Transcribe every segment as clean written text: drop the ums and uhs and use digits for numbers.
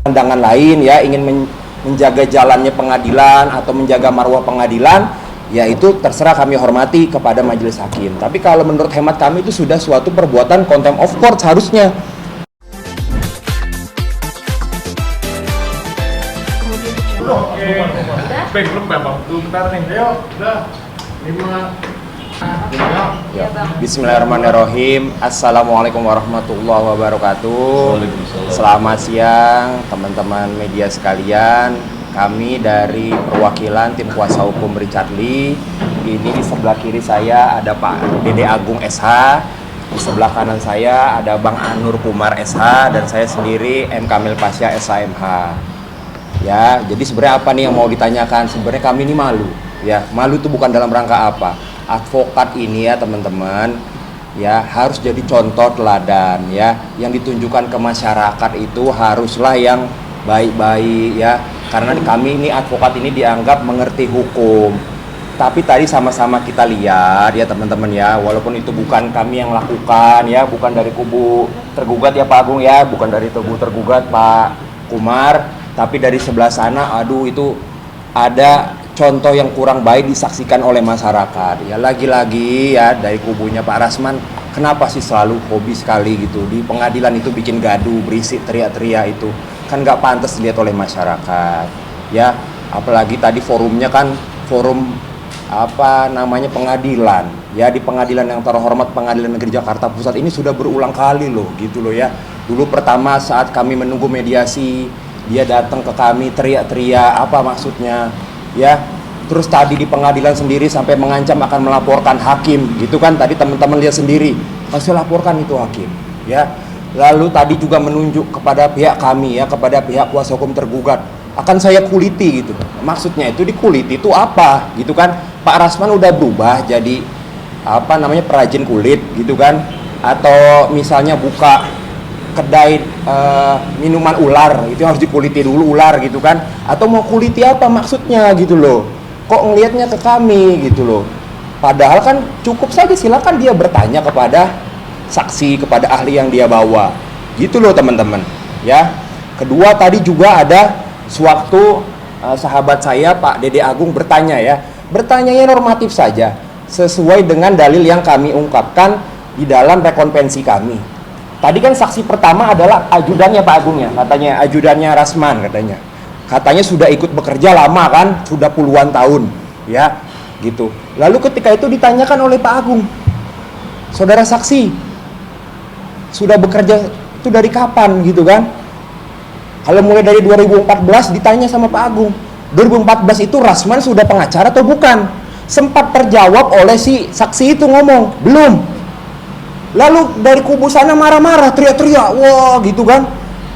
Pandangan lain ya, ingin menjaga jalannya pengadilan atau menjaga marwah pengadilan, ya itu terserah, kami hormati kepada majelis hakim. Tapi kalau menurut hemat kami itu sudah suatu perbuatan contempt of court seharusnya. Bismillahirrahmanirrahim. Assalamualaikum warahmatullahi wabarakatuh. Selamat siang teman-teman media sekalian. Kami dari perwakilan tim kuasa hukum Richard Lee. Ini di sebelah kiri saya ada Pak Dede Agung SH. Di sebelah kanan saya ada Bang Anur Kumar SH dan saya sendiri M Kamil Pasya SHMH. Ya, jadi sebenarnya apa nih yang mau ditanyakan? Sebenarnya kami ini malu. Ya, malu itu bukan dalam rangka apa? Advokat ini ya teman-teman, ya harus jadi contoh teladan ya. Yang ditunjukkan ke masyarakat itu haruslah yang baik-baik ya. Karena kami ini advokat ini dianggap mengerti hukum. Tapi tadi sama-sama kita lihat ya teman-teman ya, walaupun itu bukan kami yang lakukan ya, bukan dari kubu tergugat ya Pak Agung ya, bukan dari kubu tergugat Pak Kumar, tapi dari sebelah sana, aduh itu ada contoh yang kurang baik disaksikan oleh masyarakat. Ya lagi-lagi ya dari kubunya Pak Rasman, kenapa sih selalu hobi sekali gitu di pengadilan itu bikin gaduh, berisik, teriak-teriak itu kan nggak pantas dilihat oleh masyarakat. Ya apalagi tadi forumnya kan forum apa namanya pengadilan. Ya di pengadilan yang terhormat, Pengadilan Negeri Jakarta Pusat ini sudah berulang kali loh gitu loh ya. Dulu pertama saat kami menunggu mediasi, dia datang ke kami teriak-teriak, apa maksudnya? Ya, terus tadi di pengadilan sendiri sampai mengancam akan melaporkan hakim, gitu kan? Tadi teman-teman lihat sendiri, pasti laporkan itu hakim, ya. Lalu tadi juga menunjuk kepada pihak kami, ya, kepada pihak kuasa hukum tergugat, akan saya kuliti, gitu. Maksudnya itu dikuliti itu apa, gitu kan? Pak Rasman udah berubah jadi apa namanya perajin kulit, gitu kan? Atau misalnya buka kedai minuman ular, itu harus dikuliti dulu ular gitu kan, atau mau kuliti apa maksudnya gitu loh, kok ngelihatnya ke kami gitu loh, padahal kan cukup saja silakan dia bertanya kepada saksi, kepada ahli yang dia bawa gitu loh teman-teman ya. Kedua tadi juga ada sewaktu sahabat saya Pak Dede Agung bertanya ya, bertanyanya normatif saja sesuai dengan dalil yang kami ungkapkan di dalam rekonvensi kami. Tadi kan saksi pertama adalah ajudannya Pak Agung ya, katanya ajudannya Rasman katanya sudah ikut bekerja lama kan, sudah puluhan tahun ya gitu. Lalu ketika itu ditanyakan oleh Pak Agung, saudara saksi sudah bekerja itu dari kapan gitu kan? Kalau mulai dari 2014 ditanya sama Pak Agung, 2014 itu Rasman sudah pengacara atau bukan? Sempat terjawab oleh si saksi itu ngomong belum. Lalu dari kubu sana marah-marah, teriak-teriak, wah gitu kan,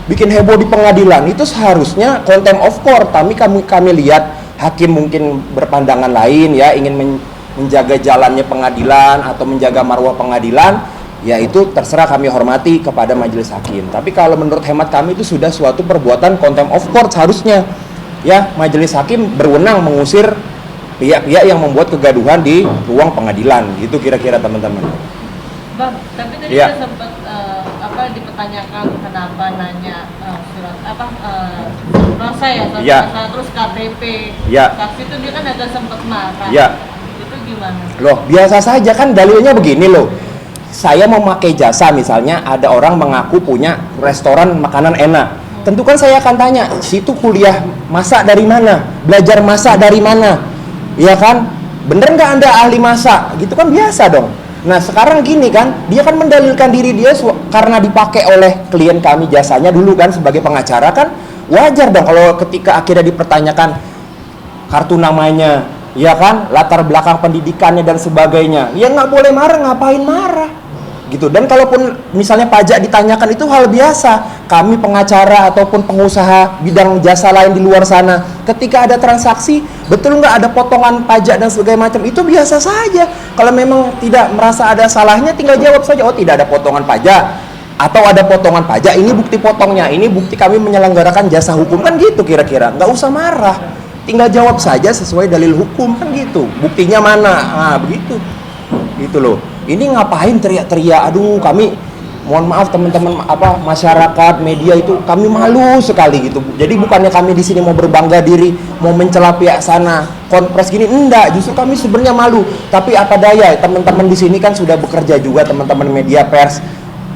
bikin heboh di pengadilan. Itu seharusnya contempt of court. Kami lihat hakim mungkin berpandangan lain ya, ingin menjaga jalannya pengadilan atau menjaga marwah pengadilan, ya itu terserah, kami hormati kepada majelis hakim. Tapi kalau menurut hemat kami itu sudah suatu perbuatan contempt of court seharusnya. Ya majelis hakim berwenang mengusir pihak-pihak yang membuat kegaduhan di ruang pengadilan. Itu kira-kira teman-teman. Bang, tapi tadi ya. sempat dipertanyakan kenapa nanya surat rasa ya, terus KTP ya. saksi itu dia kan agak sempat marah ya. Itu gimana? Loh biasa saja kan, dalilnya begini loh, saya mau pakai jasa misalnya ada orang mengaku punya restoran makanan enak, tentu kan saya akan tanya, situ kuliah masak dari mana, belajar masak dari mana, ya kan, bener nggak Anda ahli masak gitu kan, biasa dong. Nah sekarang gini kan, dia kan mendalilkan diri dia karena dipakai oleh klien kami jasanya dulu kan sebagai pengacara kan, wajar dong kalau ketika akhirnya dipertanyakan kartu namanya, ya kan, latar belakang pendidikannya dan sebagainya, ya nggak boleh marah, ngapain marah gitu. Dan kalaupun misalnya pajak ditanyakan itu hal biasa, kami pengacara ataupun pengusaha bidang jasa lain di luar sana, ketika ada transaksi betul nggak ada potongan pajak dan sebagainya macam, itu biasa saja. Kalau memang tidak merasa ada salahnya tinggal jawab saja, oh tidak ada potongan pajak, atau ada potongan pajak, ini bukti potongnya, ini bukti kami menyelenggarakan jasa hukum, kan gitu kira-kira. Nggak usah marah, tinggal jawab saja sesuai dalil hukum, kan gitu. Buktinya mana, begitu gitu loh. Ini ngapain teriak-teriak, aduh kami mohon maaf teman-teman masyarakat media itu kami malu sekali gitu. Jadi bukannya kami di sini mau berbangga diri, mau mencela pihak sana, konpres gini, enggak, justru kami sebenarnya malu. Tapi apa daya, teman-teman di sini kan sudah bekerja juga, teman-teman media pers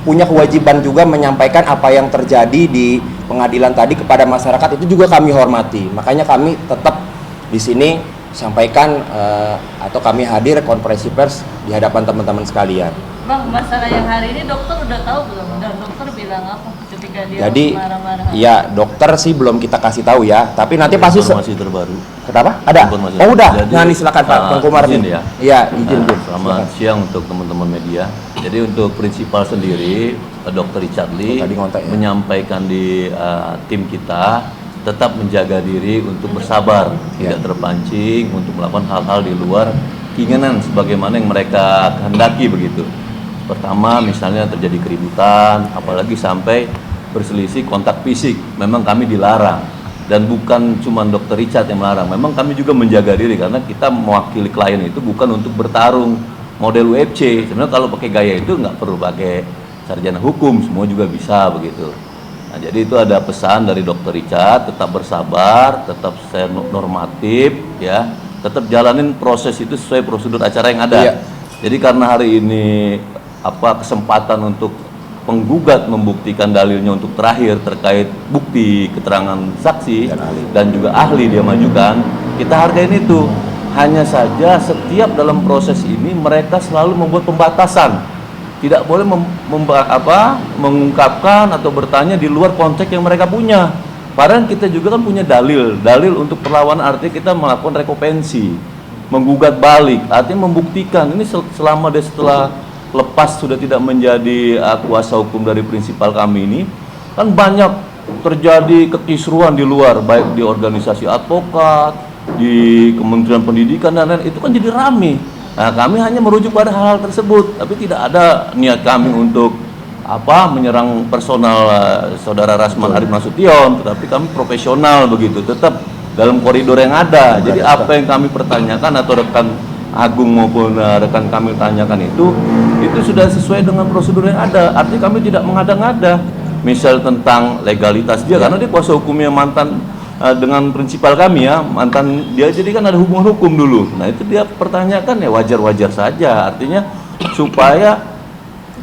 punya kewajiban juga menyampaikan apa yang terjadi di pengadilan tadi kepada masyarakat, itu juga kami hormati. Makanya kami tetap di sini sampaikan atau kami hadir konferensi pers di hadapan teman-teman sekalian. Bang, masalah yang hari ini dokter udah tahu belum? Dan dokter bilang apa ketika dia Jadi, marah-marah? ya dokter sih belum kita kasih tahu ya, tapi nanti pasti informasi terbaru. Kenapa? Ada? Informasi. Oh udah. Jadi, Nah ini silakan Pak Kumar izin nih. ya. Iya, izin Bun. Selamat siang untuk teman-teman media. Jadi untuk prinsipal sendiri, Dr. Richard Lee Tadi ngontak ya. menyampaikan di tim kita tetap menjaga diri untuk bersabar, tidak terpancing untuk melakukan hal-hal di luar keinginan sebagaimana yang mereka kehendaki begitu. Pertama, misalnya terjadi keributan, apalagi sampai berselisih kontak fisik, memang kami dilarang. Dan bukan cuma Dr. Richard yang melarang, memang kami juga menjaga diri karena kita mewakili klien itu bukan untuk bertarung model UFC. Sebenarnya kalau pakai gaya itu nggak perlu pakai sarjana hukum, semua juga bisa begitu. Nah, jadi itu ada pesan dari Dr. Richard, tetap bersabar, tetap normatif, ya, tetap jalanin proses itu sesuai prosedur acara yang ada. Iya. Jadi karena hari ini kesempatan untuk penggugat membuktikan dalilnya untuk terakhir terkait bukti keterangan saksi dan juga ahli dia majukan, kita hargain itu. Hanya saja setiap dalam proses ini mereka selalu membuat pembatasan, tidak boleh mengungkapkan atau bertanya di luar konteks yang mereka punya. Padahal kita juga kan punya dalil untuk perlawanan, artinya kita melakukan rekopensi, menggugat balik, artinya membuktikan ini selama dia setelah lepas sudah tidak menjadi kuasa hukum dari prinsipal kami ini, kan banyak terjadi kekisruan di luar, baik di organisasi advokat, di Kementerian Pendidikan dan lain, itu kan jadi rame. Nah, kami hanya merujuk pada hal-hal tersebut, tapi tidak ada niat kami untuk menyerang personal saudara Rasman Arif Nasution, tetapi kami profesional begitu, tetap dalam koridor yang ada. Jadi apa yang kami pertanyakan atau rekan Agung maupun rekan kami tanyakan itu sudah sesuai dengan prosedur yang ada. Artinya kami tidak mengada-ngada. Misal tentang legalitas dia, karena dia kuasa hukumnya mantan dengan prinsipal kami ya, mantan dia, jadi kan ada hubungan hukum dulu. Nah itu dia pertanyakan ya wajar-wajar saja. Artinya supaya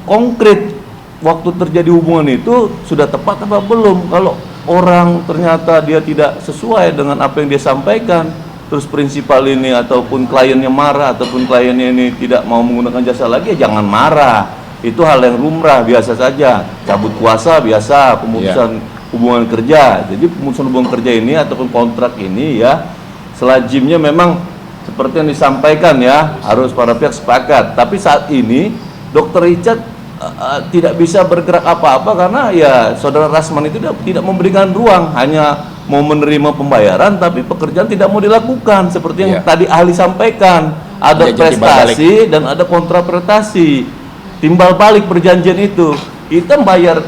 konkret waktu terjadi hubungan itu sudah tepat apa belum. Kalau orang ternyata dia tidak sesuai dengan apa yang dia sampaikan, terus prinsipal ini ataupun kliennya marah ataupun kliennya ini tidak mau menggunakan jasa lagi, ya jangan marah. Itu hal yang lumrah, biasa saja. Cabut kuasa biasa, pemutusan hubungan kerja. Jadi pemutusan hubungan kerja ini ataupun kontrak ini ya selajimnya memang seperti yang disampaikan ya, harus para pihak sepakat. Tapi saat ini Dr. Richard tidak bisa bergerak apa-apa karena ya saudara Rasman itu tidak memberikan ruang, hanya mau menerima pembayaran tapi pekerjaan tidak mau dilakukan seperti yang tadi ahli sampaikan. Ada prestasi dan ada kontraprestasi, timbal balik perjanjian itu. Kita bayar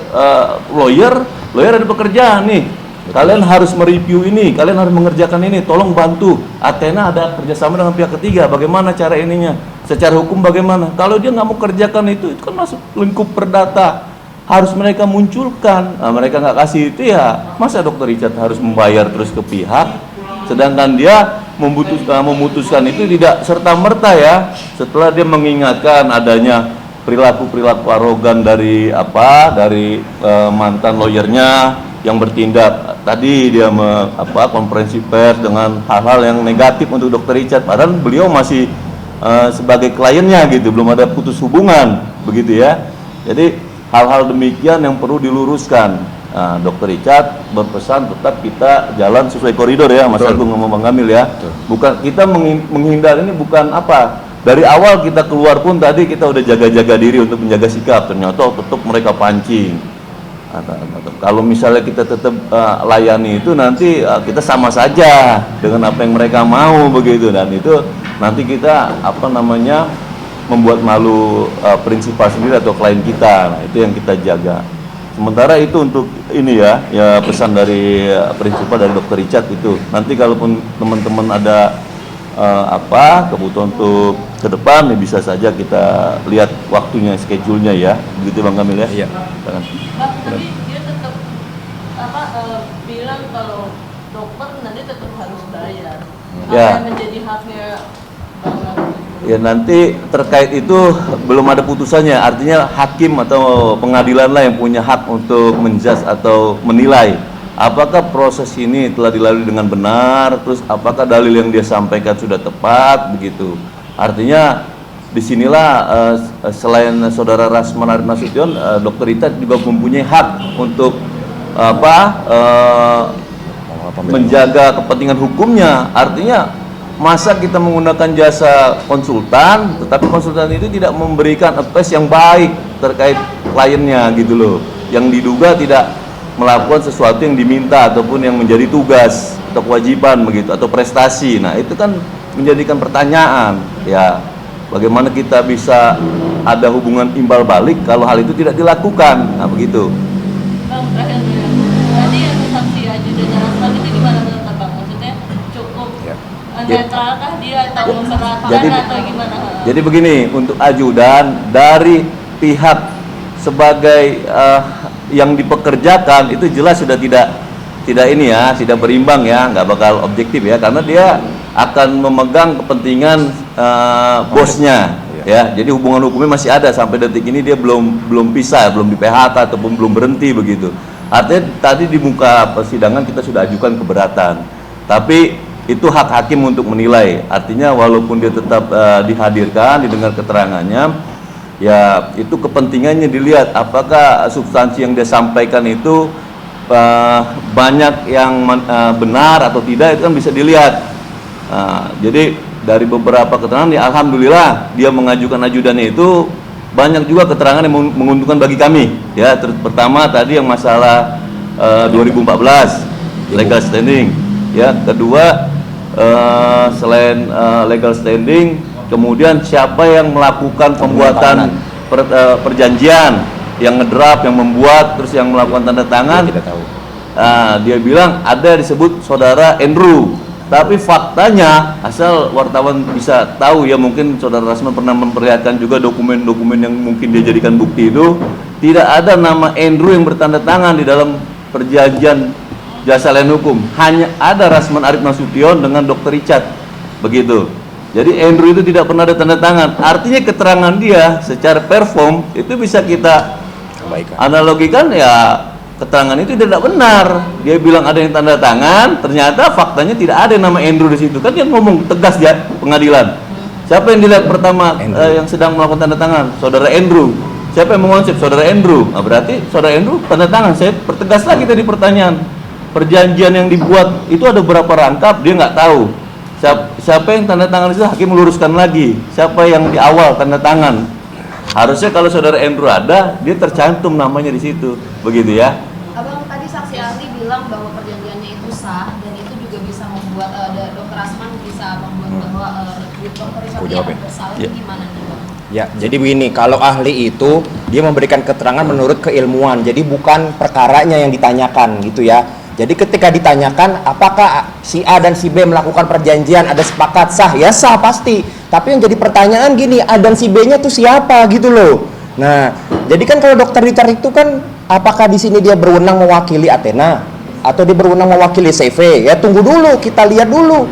lawyer ada pekerjaan nih, kalian harus mereview ini, kalian harus mengerjakan ini, tolong bantu. Athena ada kerjasama dengan pihak ketiga, bagaimana cara ininya, secara hukum bagaimana. Kalau dia nggak mau kerjakan itu kan masuk lingkup perdata, harus mereka munculkan. Nah, mereka nggak kasih itu ya, masa Dr. Richard harus membayar terus ke pihak, sedangkan dia memutuskan itu tidak serta-merta ya, setelah dia mengingatkan adanya perilaku arogan dari mantan lawyernya yang bertindak. Tadi dia konferensi pers dengan hal-hal yang negatif untuk Dr. Richard, padahal beliau masih sebagai kliennya gitu, belum ada putus hubungan begitu ya. Jadi hal-hal demikian yang perlu diluruskan. Nah, Dr. Richard berpesan tetap kita jalan sesuai koridor ya, Mas Agung ngomong Bang Kamil ya. Bukan kita menghindar, ini bukan dari awal kita keluar pun tadi kita udah jaga-jaga diri untuk menjaga sikap, ternyata tetap mereka pancing. Kalau misalnya kita tetap layani itu nanti kita sama saja dengan apa yang mereka mau begitu, dan itu nanti kita membuat malu prinsipal sendiri atau klien kita. Nah, itu yang kita jaga. Sementara itu untuk ini ya pesan dari prinsipal dari Dr. Richard itu. Nanti kalaupun teman-teman ada kebutuhan untuk ke depan ya bisa saja kita lihat waktunya, schedule-nya ya. Begitu Bang Kamil ya? Iya. Jangan. Bang, tapi dia tetap bilang kalau dokter nanti tetap harus bayar. Ya. Apa yang menjadi haknya Bang? Ya nanti terkait itu belum ada putusannya, artinya hakim atau pengadilan lah yang punya hak untuk menjudge atau menilai apakah proses ini telah dilalui dengan benar, terus apakah dalil yang dia sampaikan sudah tepat begitu. Artinya disinilah selain saudara Rasman Arif Nasution, Dr. Rita juga mempunyai hak untuk menjaga kepentingan hukumnya. Artinya masa kita menggunakan jasa konsultan, tetapi konsultan itu tidak memberikan advice yang baik terkait kliennya gitu loh, yang diduga tidak melakukan sesuatu yang diminta ataupun yang menjadi tugas atau kewajiban begitu, atau prestasi. Nah itu kan menjadikan pertanyaan ya, bagaimana kita bisa ada hubungan imbal balik kalau hal itu tidak dilakukan. Nah begitu. Bang, terakhir dulu ya. Tadi yang saksi ajudan Rasman itu gimana menurut Bang? Maksudnya cukup netralkah dia atau memperlakukan atau gimana? Jadi begini, untuk ajudan dari pihak sebagai yang dipekerjakan itu jelas sudah tidak ini ya, tidak berimbang ya, nggak bakal objektif ya, karena dia akan memegang kepentingan bosnya ya. Jadi hubungan hukumnya masih ada sampai detik ini, dia belum pisah, belum di PHK ataupun belum berhenti begitu. Artinya tadi di muka persidangan kita sudah ajukan keberatan, tapi itu hak hakim untuk menilai. Artinya walaupun dia tetap dihadirkan, didengar keterangannya, ya itu kepentingannya dilihat apakah substansi yang dia sampaikan itu banyak yang benar atau tidak, itu kan bisa dilihat. Jadi dari beberapa keterangan ya alhamdulillah dia mengajukan ajudannya itu banyak juga keterangan yang menguntungkan bagi kami ya. Pertama tadi yang masalah 2014 legal standing ya, kedua selain legal standing, kemudian siapa yang melakukan pembuatan perjanjian, yang ngedraft, yang membuat, terus yang melakukan tanda tangan. Tidak tahu. Dia bilang ada disebut saudara Andrew, tapi faktanya asal wartawan bisa tahu ya, mungkin saudara Rasman pernah memperlihatkan juga dokumen-dokumen yang mungkin dia jadikan bukti itu, tidak ada nama Andrew yang bertanda tangan di dalam perjanjian jasa lain hukum, hanya ada Rasman Arif Nasution dengan Dr. Richard begitu. Jadi Andrew itu tidak pernah ada tanda tangan. Artinya keterangan dia secara perform itu bisa kita analogikan ya, keterangan itu tidak benar. Dia bilang ada yang tanda tangan, ternyata faktanya tidak ada nama Andrew di situ. Kan dia ngomong tegas ya pengadilan. Siapa yang dilihat pertama yang sedang melakukan tanda tangan? Saudara Andrew. Siapa yang mengonsep? Saudara Andrew. Nah, berarti saudara Andrew tanda tangan. Saya pertegas lagi tadi pertanyaan. Perjanjian yang dibuat itu ada berapa rangkap, dia nggak tahu. Siapa yang tanda tangan itu, hakim meluruskan lagi. Siapa yang di awal tanda tangan? Harusnya kalau saudara Andrew ada, dia tercantum namanya di situ, begitu ya. Abang, tadi saksi ahli bilang bahwa perjanjiannya itu sah dan itu juga bisa membuat Dr. Rasman bisa membuat bahwa Dr. Richard akan bersalah. Gimana nih Bang? Ya, jadi begini, kalau ahli itu dia memberikan keterangan menurut keilmuan, jadi bukan perkaranya yang ditanyakan gitu ya. Jadi ketika ditanyakan apakah si A dan si B melakukan perjanjian, ada sepakat sah, ya sah pasti. Tapi yang jadi pertanyaan gini, A dan si B-nya tuh siapa gitu loh. Nah, jadi kan kalau Dr. Richard itu kan apakah di sini dia berwenang mewakili Athena atau dia berwenang mewakili CV? Ya tunggu dulu, kita lihat dulu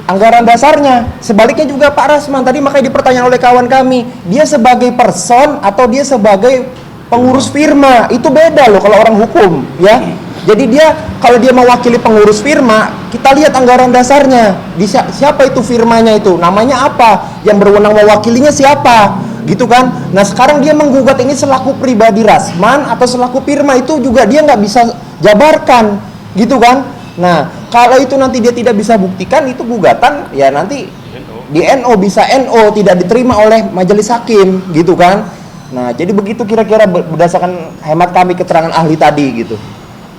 anggaran dasarnya. Sebaliknya juga Pak Rasman tadi makanya dipertanyakan oleh kawan kami, dia sebagai person atau dia sebagai pengurus firma, itu beda loh kalau orang hukum ya. Jadi dia kalau dia mewakili pengurus firma, kita lihat anggaran dasarnya. Siapa itu firmanya itu? Namanya apa? Yang berwenang mewakilinya siapa? Gitu kan? Nah sekarang dia menggugat ini selaku pribadi Rasman atau selaku firma, itu juga dia nggak bisa jabarkan, gitu kan? Nah kalau itu nanti dia tidak bisa buktikan, itu gugatan ya nanti di NO, bisa NO, tidak diterima oleh majelis hakim, gitu kan? Nah jadi begitu kira-kira berdasarkan hemat kami keterangan ahli tadi gitu.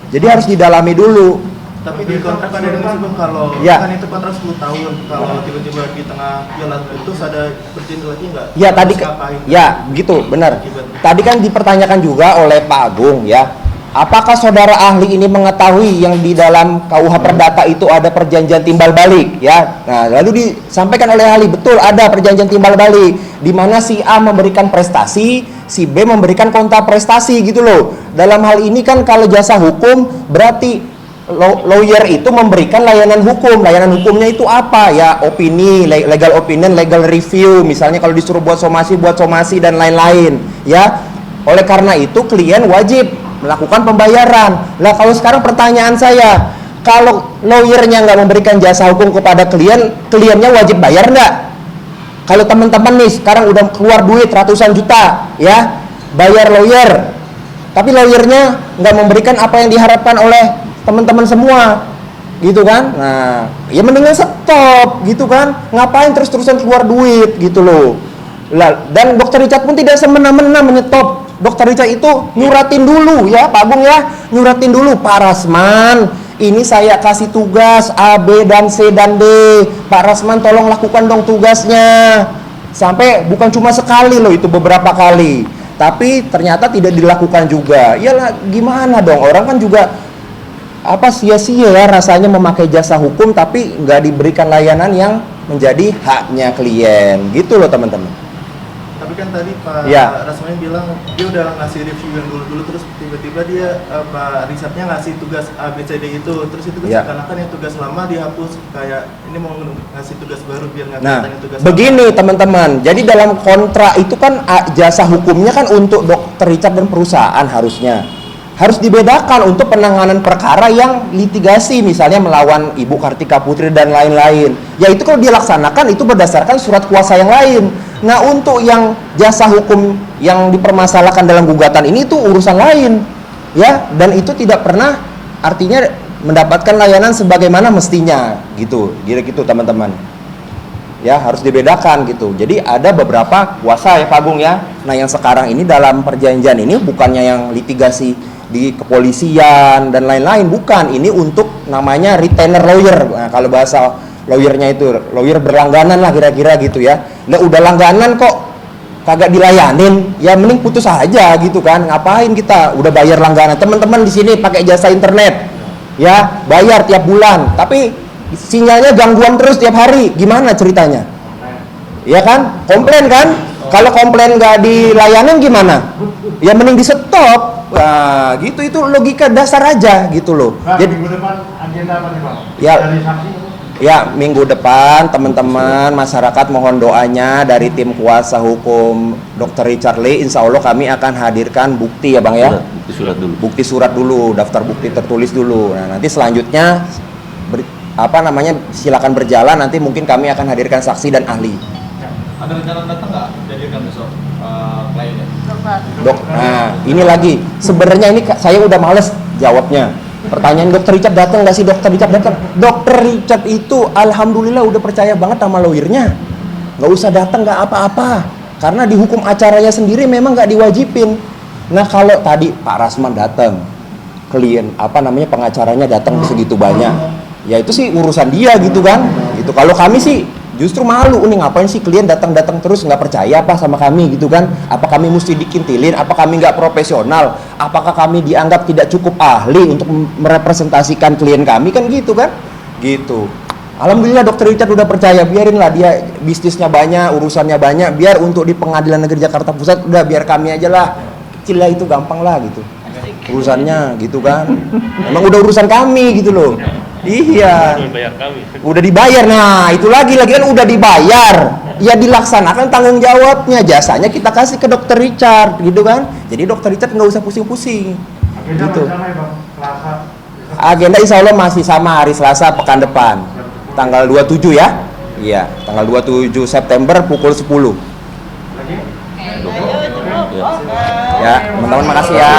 Jadi harus didalami dulu. Tapi di kontrak ada yang disebut kalau ya, kan itu kontrak 10 tahun, kalau tiba-tiba di tengah jalan putus ada bertindak lagi nggak? Ya tadi ya begitu benar. Tadi kan dipertanyakan juga oleh Pak Agung ya, apakah saudara ahli ini mengetahui yang di dalam KUH Perdata itu ada perjanjian timbal balik ya? Nah, lalu disampaikan oleh ahli, betul ada perjanjian timbal balik di mana si A memberikan prestasi, si B memberikan kontra prestasi gitu loh. Dalam hal ini kan kalau jasa hukum berarti lawyer itu memberikan layanan hukum. Layanan hukumnya itu apa? Ya opini, legal opinion, legal review. Misalnya kalau disuruh buat somasi dan lain-lain. Ya, oleh karena itu klien wajib melakukan pembayaran. Lah kalau sekarang pertanyaan saya, kalau lawyernya nggak memberikan jasa hukum kepada kliennya wajib bayar nggak? Kalau teman-teman nih sekarang udah keluar duit ratusan juta, ya bayar lawyer, tapi lawyernya nggak memberikan apa yang diharapkan oleh teman-teman semua, gitu kan? Nah, ya mendingan stop, gitu kan? Ngapain terus-terusan keluar duit, gitu loh. Dan Dokter Richard pun tidak semena-mena menyetop. Dokter Richard itu nyuratin dulu ya, Pak Agung ya, nyuratin dulu, Pak Rasman, ini saya kasih tugas A, B, dan C, dan D. Pak Rasman tolong lakukan dong tugasnya. Sampai bukan cuma sekali loh, itu beberapa kali. Tapi ternyata tidak dilakukan juga. Iyalah, gimana dong? Orang kan juga sia-sia ya rasanya memakai jasa hukum tapi nggak diberikan layanan yang menjadi haknya klien. Gitu loh teman-teman. Tapi kan tadi Pak Ya. Rasman bilang dia udah ngasih review yang dulu terus tiba-tiba dia Pak Richardnya ngasih tugas A, B, C, D itu, terus itu Ya. seakan-akan yang tugas lama dihapus, kayak ini mau ngasih tugas baru biar nggak Nah, kelihatan yang tugas begini teman-teman. Jadi dalam kontrak itu kan jasa hukumnya kan untuk Dokter Richard dan perusahaan harusnya. Harus dibedakan untuk penanganan perkara yang litigasi, misalnya melawan Ibu Kartika Putri dan lain-lain. Ya itu kalau dilaksanakan itu berdasarkan surat kuasa yang lain. Nah untuk yang jasa hukum yang dipermasalahkan dalam gugatan ini itu urusan lain, ya. Dan itu tidak pernah artinya mendapatkan layanan sebagaimana mestinya, gitu. Gitu teman-teman. Ya harus dibedakan gitu. Jadi ada beberapa kuasa ya Pak Agung ya. Nah yang sekarang ini dalam perjanjian ini bukannya yang litigasi di kepolisian dan lain-lain, bukan. Ini untuk namanya retainer lawyer. Nah, kalau bahasa lawyernya itu lawyer berlangganan lah kira-kira gitu ya. Nah, udah langganan kok kagak dilayanin, ya mending putus aja gitu kan. Ngapain kita udah bayar langganan? Teman-teman di sini pakai jasa internet. Ya, bayar tiap bulan, tapi sinyalnya gangguan terus tiap hari. Gimana ceritanya? Ya kan? Komplain kan? Kalau komplain nggak dilayanin gimana? Ya mending di stop. Nah, gitu itu logika dasar aja gitu loh. Pak, Jadi minggu depan agenda apa nih Pak? Ya. Dari saksi? ya minggu depan teman-teman masyarakat mohon doanya dari tim kuasa hukum Dr. Richard Lee. Insya Allah kami akan hadirkan bukti ya Bang ya. Bukti surat dulu, daftar bukti tertulis dulu. Nah, nanti selanjutnya silakan berjalan, nanti mungkin kami akan hadirkan saksi dan ahli. Ada rencana datang nggak jadikan besok kliennya? Nah ini lagi sebenarnya ini saya udah males jawabnya. Pertanyaan Dokter Richard datang nggak sih? Dokter Richard datang. Dokter Richard itu alhamdulillah udah percaya banget sama lawyernya. Nggak usah datang nggak apa-apa. Karena di hukum acaranya sendiri memang nggak diwajibin. Nah kalau tadi Pak Rasman datang, klien pengacaranya datang segitu banyak, ya itu sih urusan dia gitu kan. Itu kalau kami sih justru malu nih, ngapain sih klien datang terus nggak percaya apa sama kami gitu kan? Apa kami mesti dikintilin? Apa kami nggak profesional? Apakah kami dianggap tidak cukup ahli untuk merepresentasikan klien kami kan gitu kan? Gitu. Alhamdulillah Dokter Richard udah percaya, biarinlah dia bisnisnya banyak, urusannya banyak, biar untuk di Pengadilan Negeri Jakarta Pusat udah biar kami aja lah, kecil lah itu gampang lah gitu. Urusannya gitu kan? Emang udah urusan kami gitu loh. Iya. Udah dibayar. Nah, itu lagi kan udah dibayar. Ya dilaksanakan tanggung jawabnya. Jasanya kita kasih ke Dokter Richard gitu kan. Jadi Dokter Richard nggak usah pusing-pusing. Agenda Gitu. rencana ya Bang? Selasa. Agenda insya Allah masih sama hari Selasa pekan depan. Tanggal 27 ya. Iya, tanggal 27 September pukul 10. Lagi? Ayo, cukup. Ya, teman-teman makasih ya.